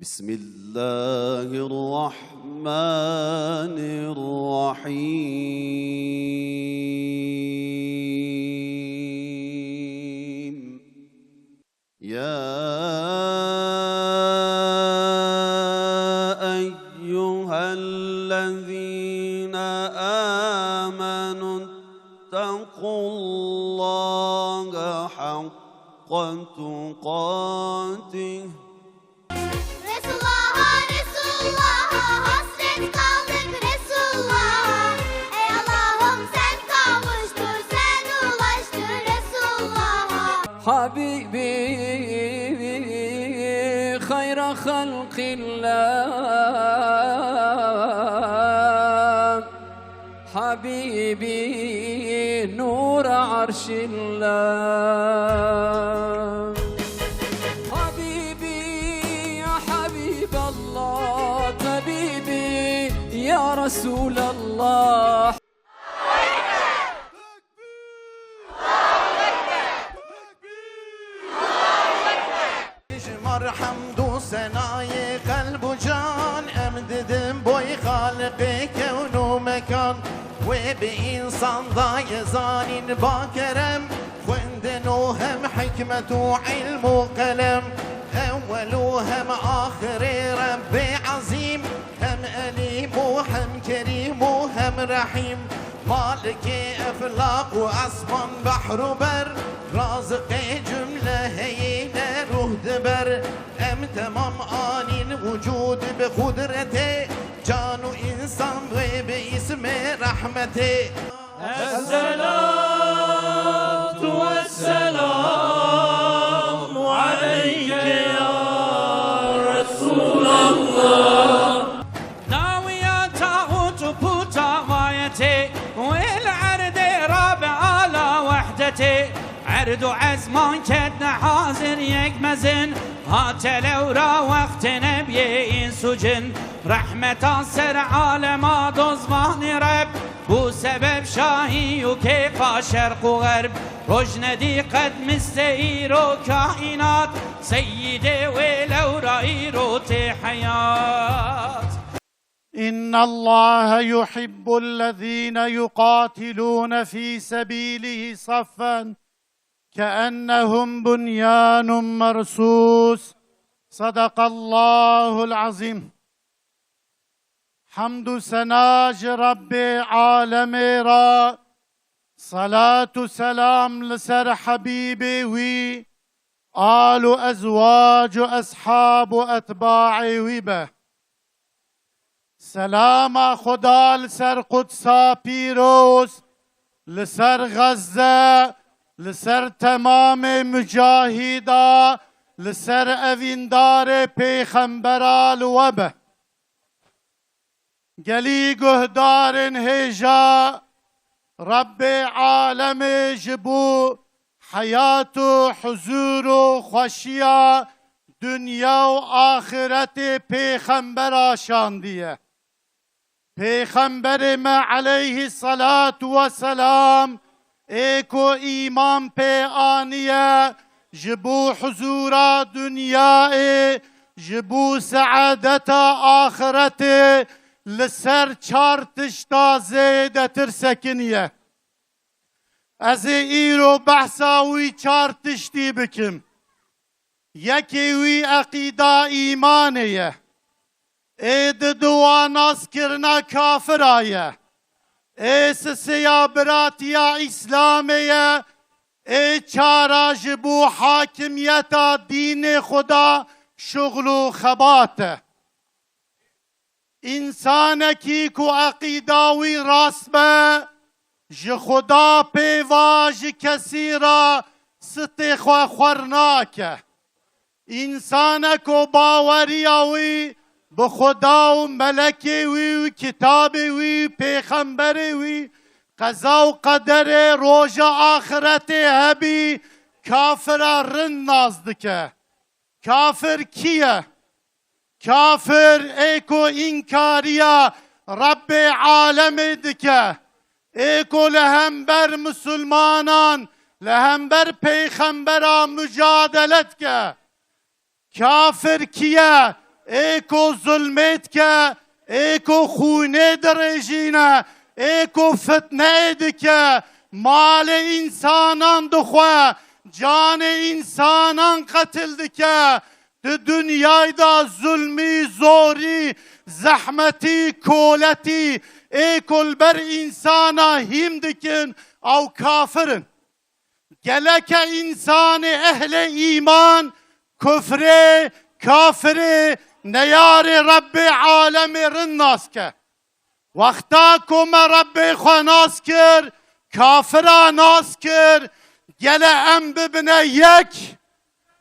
بسم الله الرحمن الرحيم يا أيها الذين آمنوا اتقوا الله حق تقاته حبيبي خير خلق الله حبيبي نور عرش الله حبيبي يا حبيب الله طبيبي يا رسول الله حمد و ثنای قلب و جان امددم بوی خالق کون و مکان و به انسان ضای زانین با کرم خوندن و هم حکمت و علم و قلم اول و هم آخر رب عظیم هم علیم و هم کریم و هم رحیم مالک افلاق و اسمان بحر و بر رازق جمله هیله روح دبر ام تمام آنین وجود به قدرته جان و انسان و به اسم رحمته الصلاة والسلام عليك يا رسول الله ناوية تاغوت بوتا غايتي والعرض رابع على وحدتي عرض عزمان كدنا حاضر يقمزن هات لورا وقت نبي سجن رحمة سر عالم دوزمان رب بو سبب شاهي وكيفا شرق وغرب رجندي قد مستير وكائنات سيدي ولورا إيروتي حياة إن الله يحب الذين يقاتلون في سبيله صفا كأنهم بنيان مرصوص صدق الله العظيم حمد سناج رب عالم را صلاة سلام لسر حبيبي وي آل أزواج أصحاب أتباع ويبه سلام خدا لسر قدسا پیروز لسر غزه لسر تمام مجاهدا لسر اویندار پیغمبرال وبه گلی گهدارن هجا رب عالم جبو حیات و حضور و خوشیا دنیا و آخرت پیغمبر آشاندیه پیغمبر ما علیه الصلاة والسلام ایکو ایمان پی آنیه جبو حضور دنیا جبو سعادت آخرت لسر چارتش تا زیده تر سکنیه از ایرو بحثاوی چارتشتی بکم یکی وی عقیده ایمانیه اید دواناس کرنا کافرایه سیا براتیا اسلامیه چارا جبو حاکمیتا دین خدا شغل و خباته انسان کی کو عقیداوی راسمه ج خدا پیواج کسی را ست خورناکه انسان کو باوریاوی به خدا و ملکی وی و کتاب وی پیغمبر وی قضا و قدر روز آخرت هبی کافر رن نازدکه کافر کیه؟ کافر ایکو انکاریا رب عالم دکه ایکو لهمبر مسلمانان لهمبر پیغمبرا مجادلت که کافر کیه؟ ایکو ظلمت که ایکو خونه درجینه ایکو فتنه دکه مال انسانان دخواه جان انسانان قتل دکه ده دنیای دا ظلمی زوری زحمتی کولتی ایکل بر انسانا هم دکن او کافرن گلک انسان اهل ایمان کفر کافر نیار رب عالم رناس که وقتا کم رب خواناس کر کافر ناس کر گل ام ببنه یک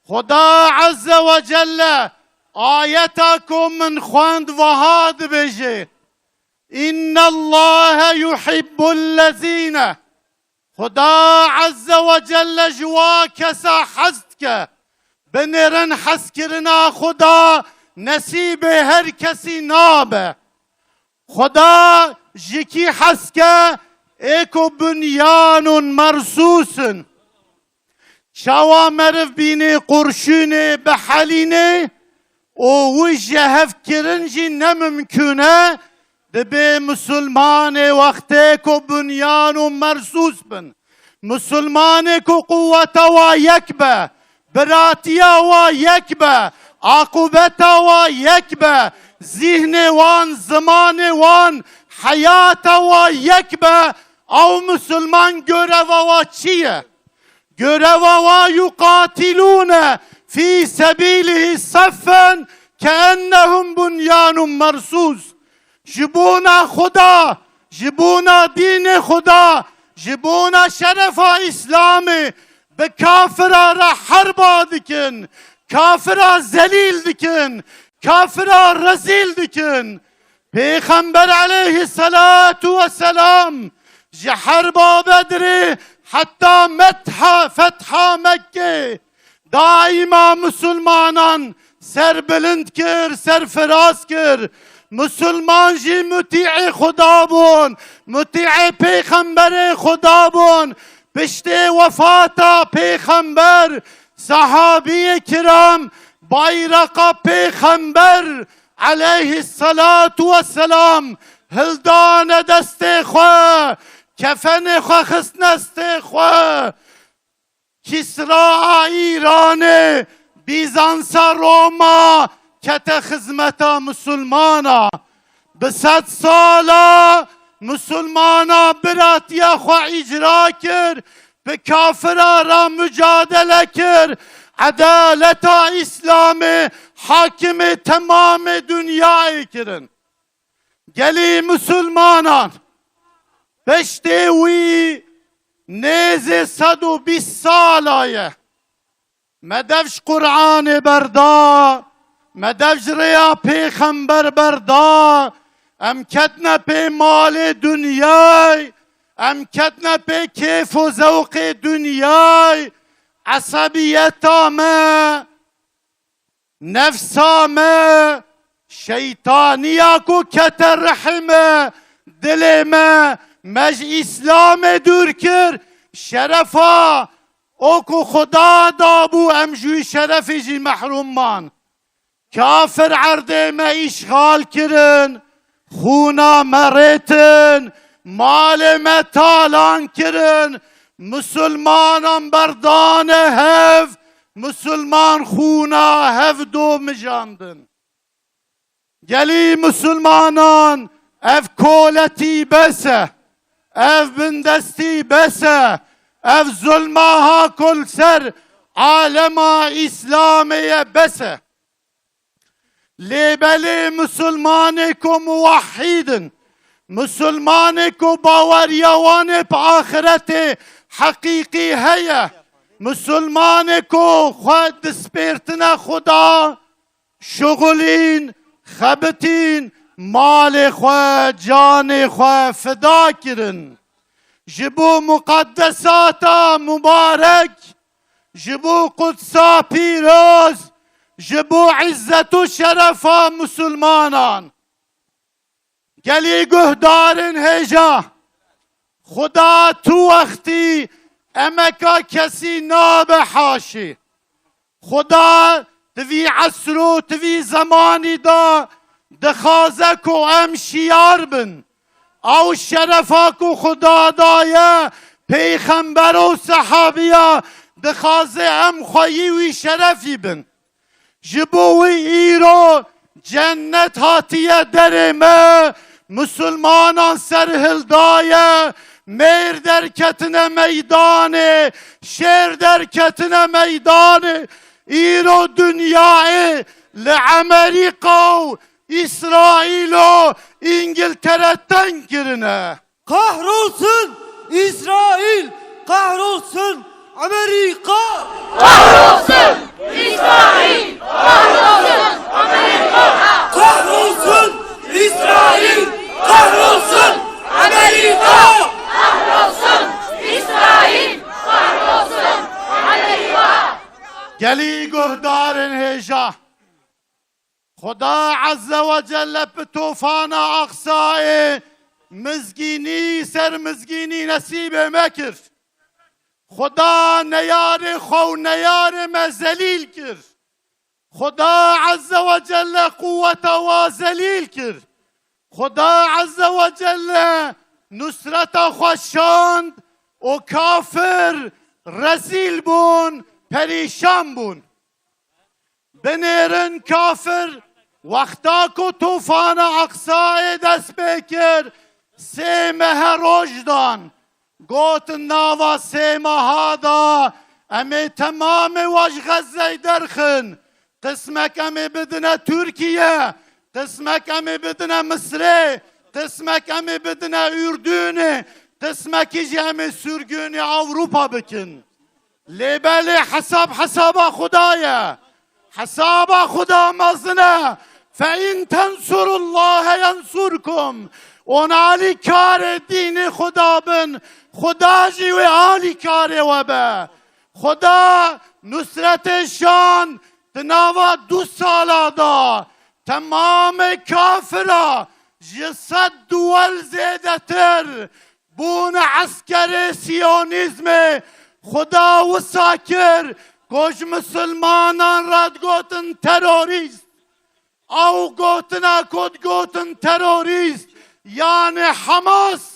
خدا عز و جل آیتکم من خواند وهاد بجه ان الله يحب الذين خدا عز و جل جوا کسا حسد که بنرن حس کرنا خدا نصیب هر کسی نابه خدا جکی حس که ایکو بنیان مرسوسن شوا مرف بینه قرشونه بحلینه او وجه هف کرنجی نممکنه دبی مسلمان وقتی کو بنیان و مرسوس بن مسلمان کو قوت و یک به براتیا و یک به عاقبت و یک به ذهن وان زمان وان حیات و یک به او مسلمان گره و چیه گره و یقاتلون فی سبیله صفا كأنهم بنیان مرصوص جبونا خدا جبونا دین خدا جبونا شرف اسلامی به کافر را حربا دکن کافر را ذلیل دکن کافر را رزیل دکن پیغمبر علیه الصلاة والسلام جحربا بدر حتی فتح مکه دائما مسلمانان سر بلند کر سر فراز کر مسلمان جی مطیع خدا بون مطیع پیغمبر خدا بون پشت وفات پیغمبر صحابی کرام بایرق پیغمبر علیه الصلاة والسلام هلدان دست خواه کفن خواه خسنست خواه کسرا ایران بیزانس روما کت خدمت مسلمانا به 100 سالا مسلمانا براتیا خو اجرا کر به کافرا را مجادله کر عدالت اسلام حاکم تمام دنیای کرن گلی مسلمانان پشتی وی نیز 120 سالایه مدفش قرآن بردا مدفش ریا پیغمبر بردا ام کتنا پی مال دنیای ام کتنا پی کیف و ذوق دنیای عصبیتا ما نفسا ما شیطانیا کو کتر رحمه دل ما مج اسلام دور کر شرفا او کو خدا دابو امجوی شرفی جی محروم مان کافر عرده ما اشغال کرن خونا مرتن مال ما تالان کرن مسلمانان بردان هف مسلمان خونا هف دو مجاندن گلی مسلمانان اف کولتی بسه اف بندستی بسه اف ظلمها کل سر عالم اسلامی بسه لیبلی مسلمان کو موحیدن مسلمان کو باوریوان پا آخرت حقیقی ہے مسلمان کو خود دسپیرتنا خدا شغلین خبتین مال خود جان خود فدا کرن جبو مقدساتا مبارک جبو قدسا پیروز جبو عزت و شرفا مسلمانان گلی گهدارن هجا خدا تو وقتی امکا کسی ناب حاشی خدا تفي عسرو تفي زماني دا دخازك و ام شیار بن او شرفاك و خدا دايا پیغمبر و صحابيا دخازه ام خویی و شرفی بن جبوی ایرو جنت هاتیه در ما مسلمانان سرهل دایه میر در کتن میدان شیر در کتن میدان ایرو دنیای لامریکا و اسرائیل و انگلتره تنگرنه Kahrolsun İsrail, kahrolsun Amerika. Kahrolsun İsrail! Kahrolsun Amerika! Kahrolsun İsrail, kahrolsun Amerika. Kahrolsun İsrail! Kahrolsun Amerika! گلی گهدارن هیجا خدا عز وجل به طوفان اقصای مزگینی سر مزگینی نصیب مکر خدا نیار خو نیار مزلیل کر خدا عز وجل قوت و زلیل کر خدا عز وجل نصرت خوشاند و کافر رزیل بون پریشان بون بنیرن کافر وقتا کو طوفان اقصای دست بکر سه مه روجدان گوت ناوا سه ماه دا امی تمام واج غزه درخن قسمک امی بدنا ترکیه قسمک امی بدنا مصر قسمک امی بدنا اردن قسمکی جمع سرگون اوروپا بکن لیبلی حساب خدایه حساب خدا مزنه فإن تنصر الله ينصركم اون علی کار دین خدا بن خدا جی و علی کار و به خدا نصرتشان تناوا 2 سالا دا تمام کافرا جسد دول زیدتر بون عسکر سیونیزم خدا و ساکر گوش مسلمانان رد گوتن تروریست او گوتنا کد گوتن تروریست یعنی حماس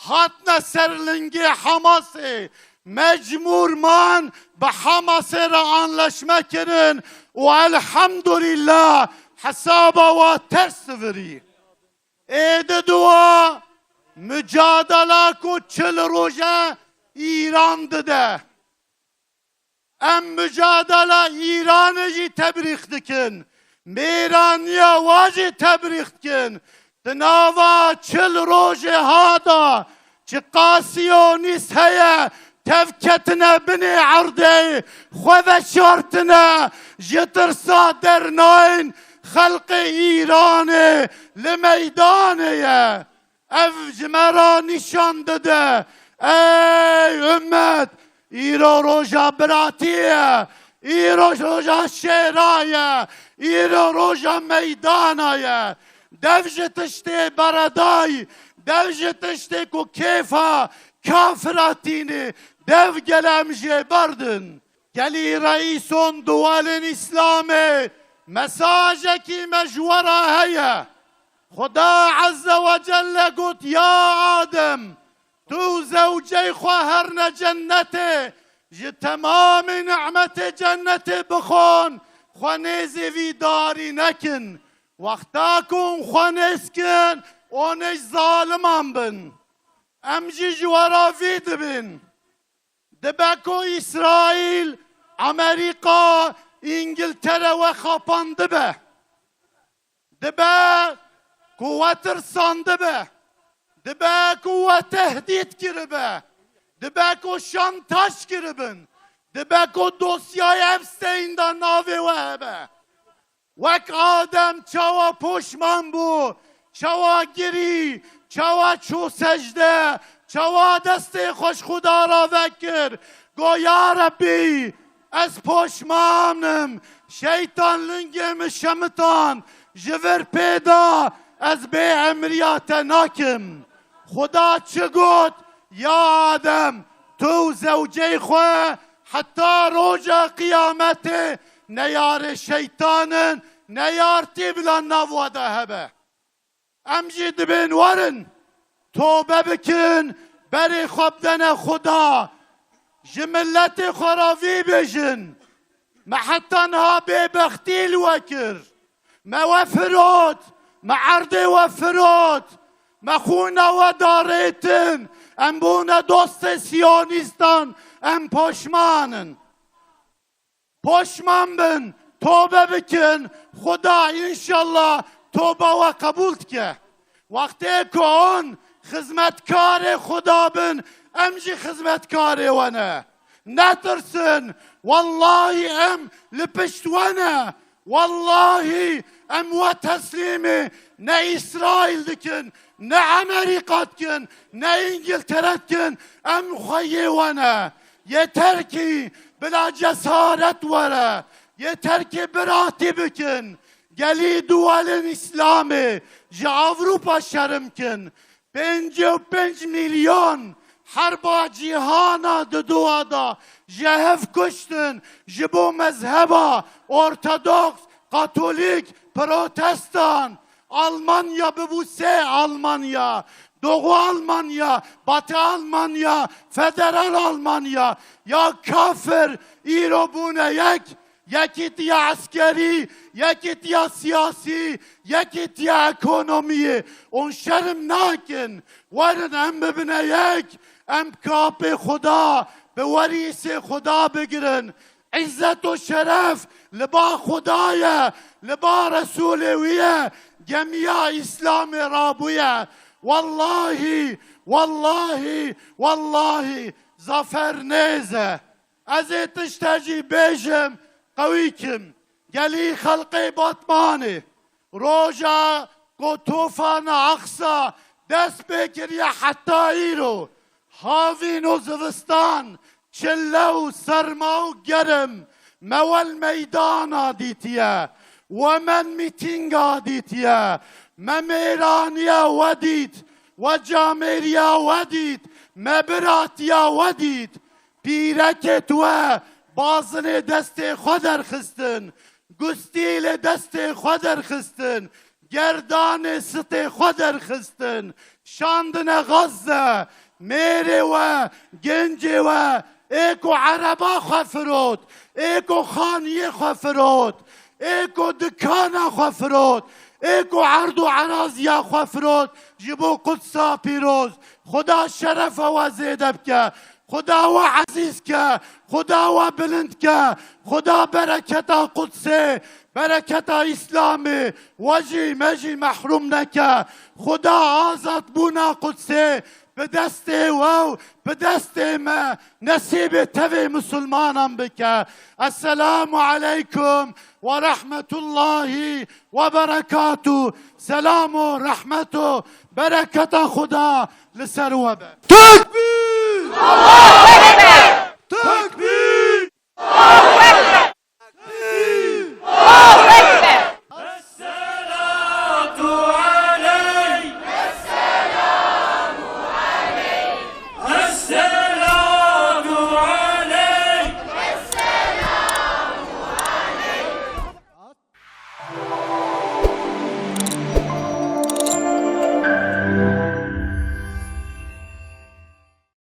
هاتنا سرلنگی حماسه مجمور من به حماس را انلشمه کرن و الحمدلله حسابا و ترسوری اید دوا مجادله کو 40 روزه ایران دده ام مجادله ایران جی تبریخ دکن میرانیا واجی تبریخ کن تناوا 40 روزه هادا چه قاسیونیس هیا تفکتنا بنی عرده خواه شارتنا جترسا در ناین خلق ایران لمیدانه اف جمرا نشان داده ای امت ایرو روژا براتیه ایرو روژا شیرایه ایرو روژا میدانایه devje tişte baraday, devje tişte ku kefa kafiratini dev gelemje bardın. Geli reison dualin İslam'e mesajı ki mecvara heye. Xuda azze ve celle gut ya Adem tu zevcey khaherne cennete ji tamamı ni'meti cenneti bixon khwanezi vidari nekin. وقتا کن خوانس کن اونش ظالمان بن امجی جوارا وید بن دبکو اسرائیل امریکا انگلتره و خاپانده به دبه قوت رسانده به دبه قوت تهدید کرده به دبه کو شانتاج کرده بن دبه کو دوسیای افستین دا ناوی و هبه وک آدم چوا پشمان بو چوا گری چوا چو سجده چوا دست خوش خدا را وکر گو یا ربی از پشمانم شیطان لنگم شمتان جور پیدا از به امریات ناکم خدا چه گوت یا آدم تو زوجه خواه حتی روز قیامت ne yar şeytanın, ne yar tiblan navvada hebe. Emci dibin varın, tövbe bikin, beri xabdene Xuda, jimilleti xaravi bejin, محتنها ببختي الوكر ما وفروت ما عرضي وفروت ما خونا وداريتن ام بونا دوست سيونيستان ام پشمانن پشمان بن توبه بکن خدا انشالله توبه و قبول که وقتی که اون خدمتکار خدا بن امجی خدمتکار ونه نترسن والله ام لپشتونه والله ام و تسلیمی نه اسرائیل دکن نه امریکا دکن نه انگلتره دکن ام خیونه yeter ki بلا cesaret vere yeter ki birati bikin geli dualin İslami ji Avrupa şerimkin 55 milyon harba cihana duada jehev kuştun jibo mezheba Ortodoks, Katolik, Protestan Almanya bebuse Almanya Doğu Almanya, Batı Almanya, Federal Almanya ya kafir İrobune yekit ya askeri, yekit ya siyasi, yekit ya ekonomiyi. On şerim nakin, varın em bibine em kapı Xuda, be varisi Xuda begirin. İzzet o şeref, liba Xudaya, liba Resuleviye, gemiya İslam-ı Rabuye. Vallahi, vallahi, vallahi zafer neze. Ez etişteci bejim, kavikim. Geli halkı batmani. Roja gotufana aksa. Dest bekiriye hatta iro. Havin o zıvistan. Çillev sarmav gerim. Mevel meydana ditiye. Ve mitinga ditiye. مميرانيا وديت وجاميريا وديت مبراتيا وديت بيركت و بازن دست خودر خستن گستیل دست خودر خستن گردان ست خودر خستن شاندن غزه میره و گنج و ایکو عربا خفرود ایکو خانیه خفرود ایکو دکانا خفرود ایکو عرض و عراضیا خفرود جبو قدسا پیروز خدا شرف و زیدب که خدا و عزیز که خدا و بلند که خدا برکتا قدسه برکتا اسلامی وجی مجی محروم نکه خدا آزاد بونا قدسه به دست و به دست ما نصیب توی مسلمانان بکه السلام علیکم و رحمت الله و برکاته سلام و رحمت و برکت خدا لسر و بر Tekbir! Allahu Ekber! Tekbir!